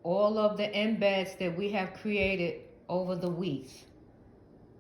all of the embeds that we have created over the weeks.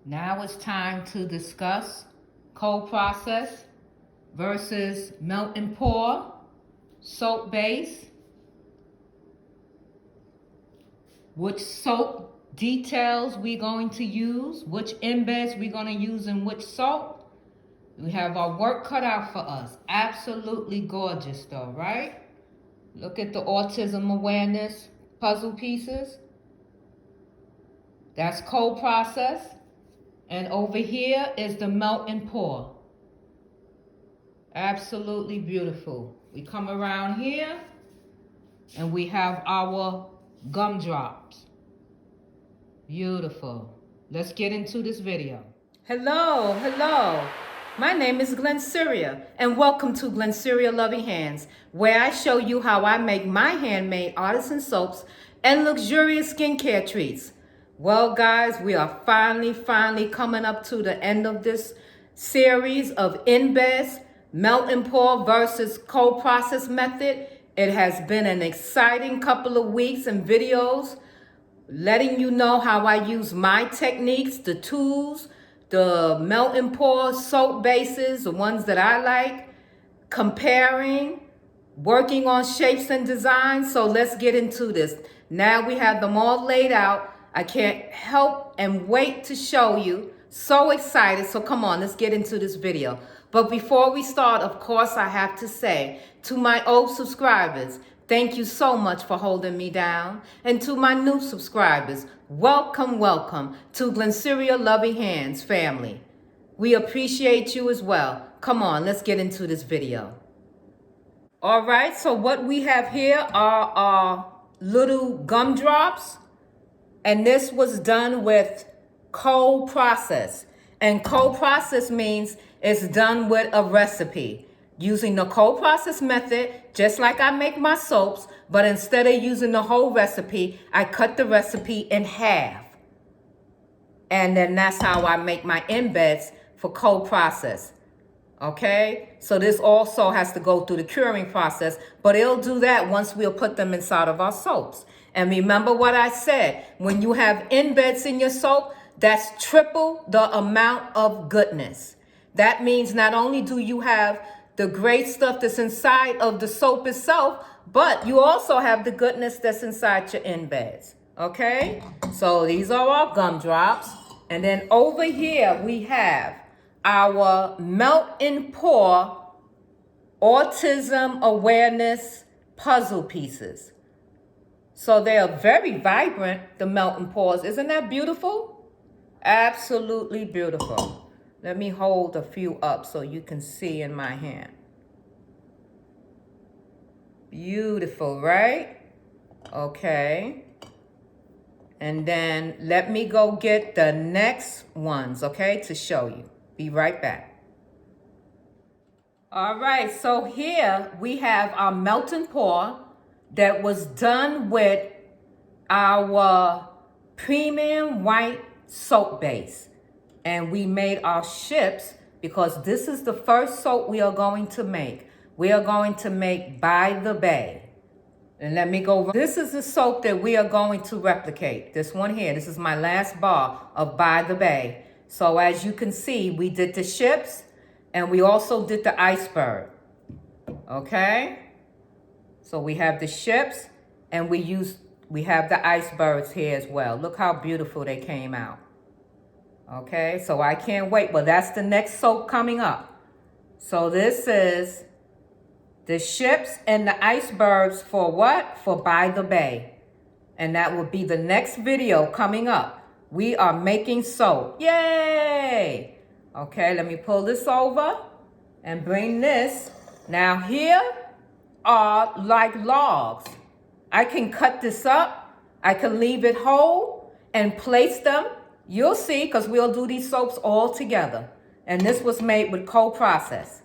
Now it's time to discuss cold process versus melt and pour, soap base, which soap details we're going to use, which embeds we're going to use in which soap. We have our work cut out for us. Absolutely gorgeous though, right? Look at the autism awareness puzzle pieces. That's cold process. And over here is the melt and pour. Absolutely beautiful. We come around here and we have our gumdrops. Beautiful. Let's get into this video. Hello. My name is Glennceria and welcome to Glennceria Loving Hands, where I show you how I make my handmade artisan soaps and luxurious skincare treats. Well, guys, we are finally coming up to the end of this series of Embeds, melt and pour versus cold process method. It has been an exciting couple of weeks and videos letting you know how I use my techniques, the tools, the melt and pour soap bases, the ones that I like, comparing, working on shapes and designs. So let's get into this. Now we have them all laid out. I can't help and wait to show you. So excited. So come on, let's get into this video. But before we start, of course, I have to say to my old subscribers, thank you so much for holding me down. And to my new subscribers, welcome to Glennceria Loving Hands family. We appreciate you as well. Come on, let's get into this video. All right, so what we have here are our little gumdrops. And this was done with cold process. And cold process means it's done with a recipe. Using the cold process method, just like I make my soaps, but instead of using the whole recipe, I cut the recipe in half. And then that's how I make my embeds for cold process. Okay, so this also has to go through the curing process, but it'll do that once we'll put them inside of our soaps. And remember what I said, when you have embeds in your soap, that's triple the amount of goodness. That means not only do you have the great stuff that's inside of the soap itself, but you also have the goodness that's inside your embeds. Okay, so these are our gumdrops. And then over here we have our melt and pour autism awareness puzzle pieces. So they are very vibrant, the melt and pours. Isn't that beautiful? Absolutely beautiful. Let me hold a few up so you can see in my hand. Beautiful, right? Okay. And then let me go get the next ones, okay, to show you. Be right back. All right, so here we have our melt and pour that was done with our premium white soap base. And we made our ships because this is the first soap we are going to make. We are going to make By the Bay. And let me go. This is the soap that we are going to replicate. This one here. This is my last bar of By the Bay. So as you can see, we did the ships and we also did the iceberg. Okay? So we have the ships and we have the icebergs here as well. Look how beautiful they came out. Okay, so I can't wait. Well, that's the next soap coming up. So this is the ships and the icebergs for what? For By the Bay. And that will be the next video coming up. We are making soap. Yay! Okay, let me pull this over and bring this. Now here are like logs. I can cut this up. I can leave it whole and place them. You'll see, because we'll do these soaps all together. And this was made with cold process.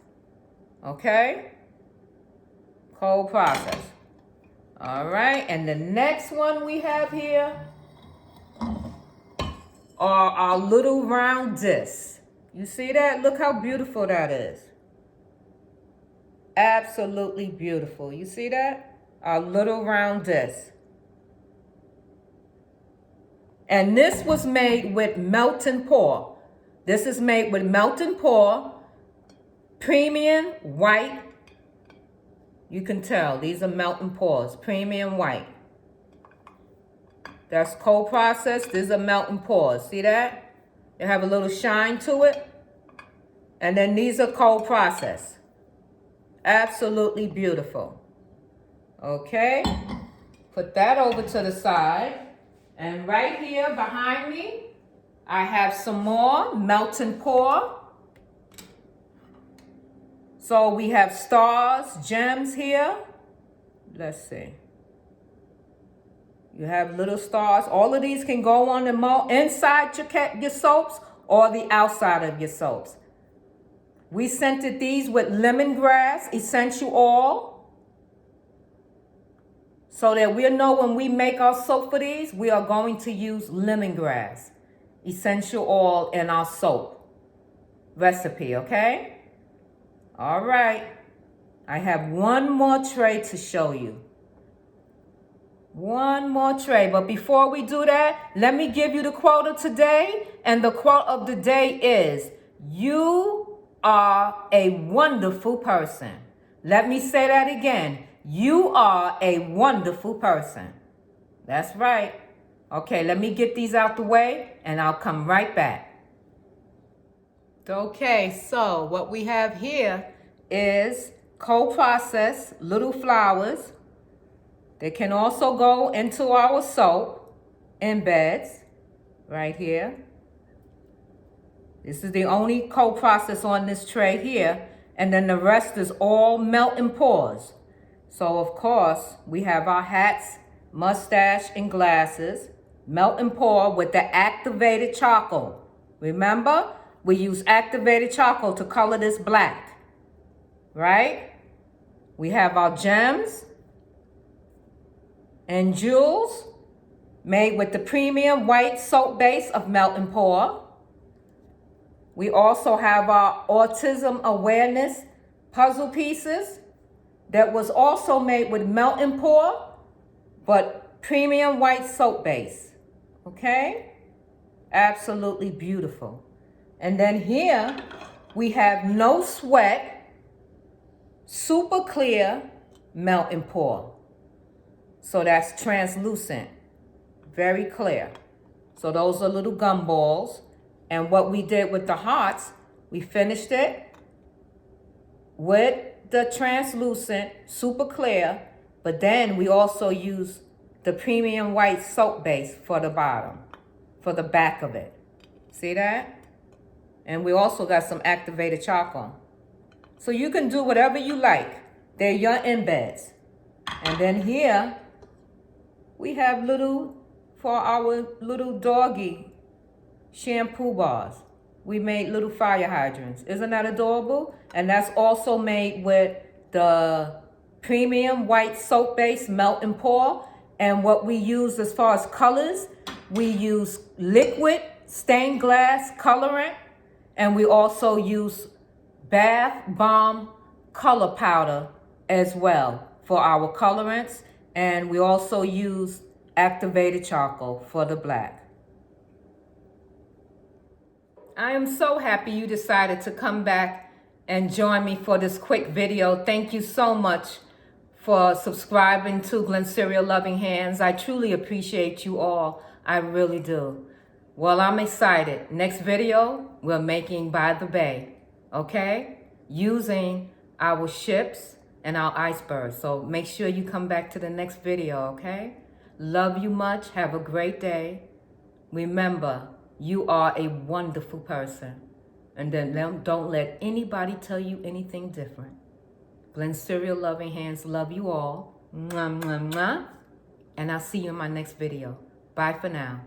Okay? Cold process. All right, and the next one we have here are our little round discs. You see that? Look how beautiful that is. Absolutely beautiful. You see that? Our little round disc. And this was made with melt and pour. This is made with melt and pour, premium white. You can tell these are melt and pours, premium white. That's cold processed. These are melt and pours. See that? They have a little shine to it. And then these are cold processed. Absolutely beautiful. Okay. Put that over to the side. And right here behind me, I have some more melt and pour. So we have stars, gems here. Let's see. You have little stars. All of these can go on the mold inside your soaps or the outside of your soaps. We scented these with lemongrass essential oil. So that we'll know when we make our soap for these, we are going to use lemongrass essential oil in our soap recipe, okay? All right. I have one more tray to show you. One more tray. But before we do that, let me give you the quote of today. And the quote of the day is, you are a wonderful person. Let me say that again. You are a wonderful person. That's right. Okay, let me get these out the way and I'll come right back. Okay, so what we have here is cold processed little flowers. They can also go into our soap, embeds, right here. This is the only cold process on this tray here. And then the rest is all melt and pours. So of course, we have our hats, mustache, and glasses. Melt and pour with the activated charcoal. Remember, we use activated charcoal to color this black. Right? We have our gems and jewels made with the premium white soap base of melt and pour. We also have our autism awareness puzzle pieces that was also made with melt and pour, but premium white soap base. Okay? Absolutely beautiful. And then here we have no sweat, super clear melt and pour. So that's translucent, very clear. So those are little gumballs. And what we did with the hearts, we finished it with the translucent, super clear, but then we also use the premium white soap base for the bottom, for the back of it. See that? And we also got some activated charcoal. So you can do whatever you like. They're your embeds. And then here, we have for our little doggy shampoo bars. We made little fire hydrants. Isn't that adorable? And that's also made with the premium white soap base melt and pour. And what we use as far as colors, we use liquid stained glass colorant. And we also use bath bomb color powder as well for our colorants. And we also use activated charcoal for the black. I am so happy you decided to come back and join me for this quick video. Thank you so much for subscribing to Glennceria Loving Hands. I truly appreciate you all. I really do. Well, I'm excited. Next video, we're making by the bay, okay? Using our ships and our icebergs. So make sure you come back to the next video, okay? Love you much. Have a great day. Remember, you are a wonderful person. And then don't let anybody tell you anything different. Glennceria Loving Hands love you all. Mwah, mwah, mwah. And I'll see you in my next video. Bye for now.